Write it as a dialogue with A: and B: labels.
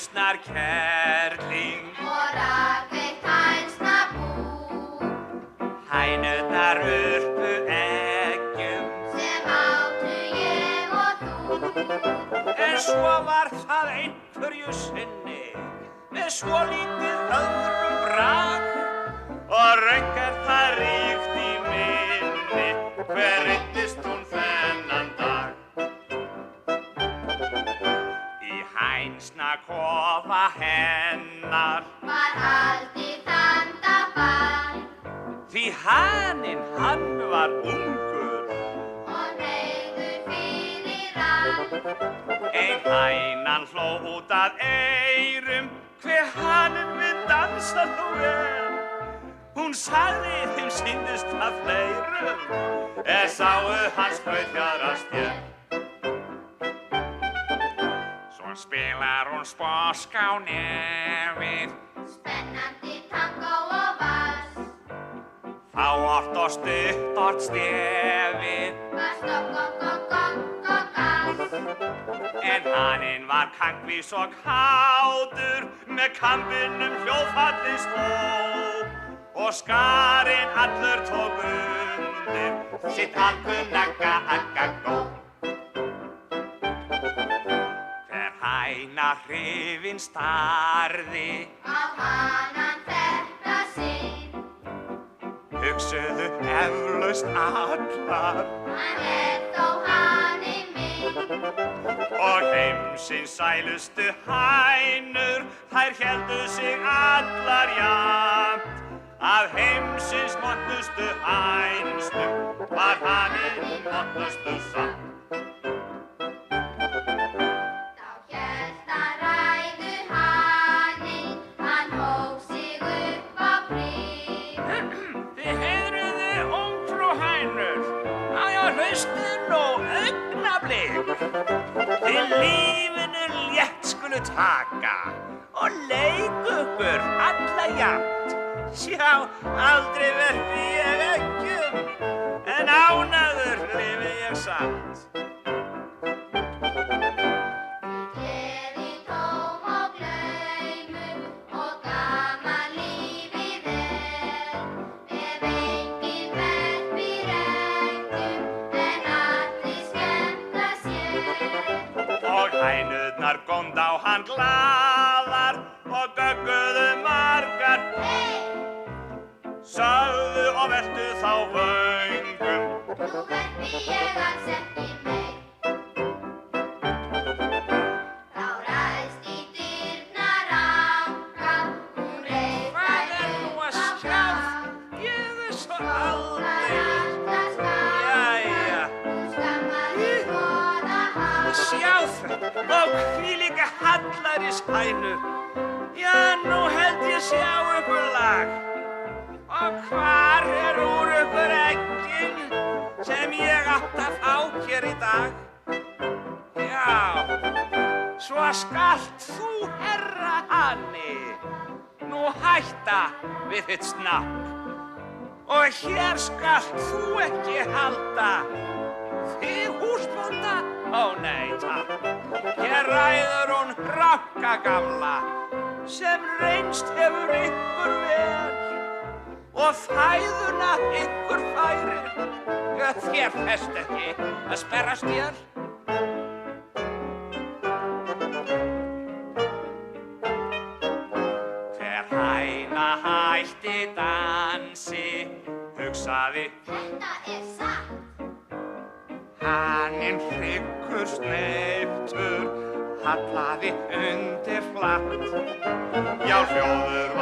A: hænsnar kerling
B: og rakveitt hænsnabú.
A: Hænurnar urpu eggjum
B: Sem áttu ég og þú.
A: En svo var það einhverju sinni með svolítið öðrum brag og röng það ríkt í minni hver reiddist hún þennan dag. Í hænsnakofa hennar
B: Var haldið þandaball
A: því haninn hann var ungur
B: og neyður fyrir all.
A: Ein hænan hló út að eyrum hve haninn við dansa þú vel. Hún sagði þeim sýndist að fleirum sáu hann skrautfjaðrast hér. Svo spilar hún sposk á nefið
B: Spennandi tangó og vals.
A: þá oft og stutt ort stefið
B: Var stopp, gogg, gogg, gogg, gogg, gall.
A: en haninn var kankvís og kátur með kambinum hljóðfallið sló og skarinn allur tók undir sitt alkunna ga-ga-gó. Hver hæna hrifin starði
B: Á hanan þetta sinn.
A: hugsuðu eflaust allar
B: Hann þó haninn minn.
A: og heimsins sælustu hænur þær héldu sig allar jafnt. Af heimsins mottustu hænsnu var haninn mottustu samt.
B: Þá hélt að ræðu haninn, hann hóf sig upp á prik.
A: Þið heiðruðu ungfrú hænur, já, hlustið nú augnablik. Þið lífinu létt skulu taka og leik ykkur alla jafnt. Sjá, aldrei verpi ég eggjum, en ánægður lifi ég samt.
B: Gleði tóm og glaumur og gaman lífið ef enginn verpir eggjum en allir skemmta sér.
A: Og hænurnar gónd á hann glaðar og gögguðu margar sögðu og veltu þá vöngum.
B: Nú verpi ég alls ekki meir. Þá ræðst í dyrnar anka, hún reif
A: Hvað
B: þær
A: nú
B: upp
A: að
B: á
A: sjá?
B: gaf.
A: Ég svo
B: Þar
A: aldrei.
B: alltaf skapar,
A: Jæja,
B: hún skammaði voða hann.
A: sjá það og hvílíka hallaris hænur. Já, nú held ég sjá ykkur lag. Og hvar úr ykkur eggin sem ég átt að fá hér í dag? Já, svo skalt þú, herra Hanni, nú hætta við þitt snakk. Og hér skalt þú ekki halda, þig húsbónda, ó nei takk. Hér ræður hún Rokka gamla, sem reynst hefur ykkur vel. Og fæðuna ykkur færir, þér fest ekki að sperrast þér. Hver hæna hætti dansi, hugsaði
B: Þetta satt.
A: haninn hryggur sneyptur, hallaði undir flatt. Já, hljóður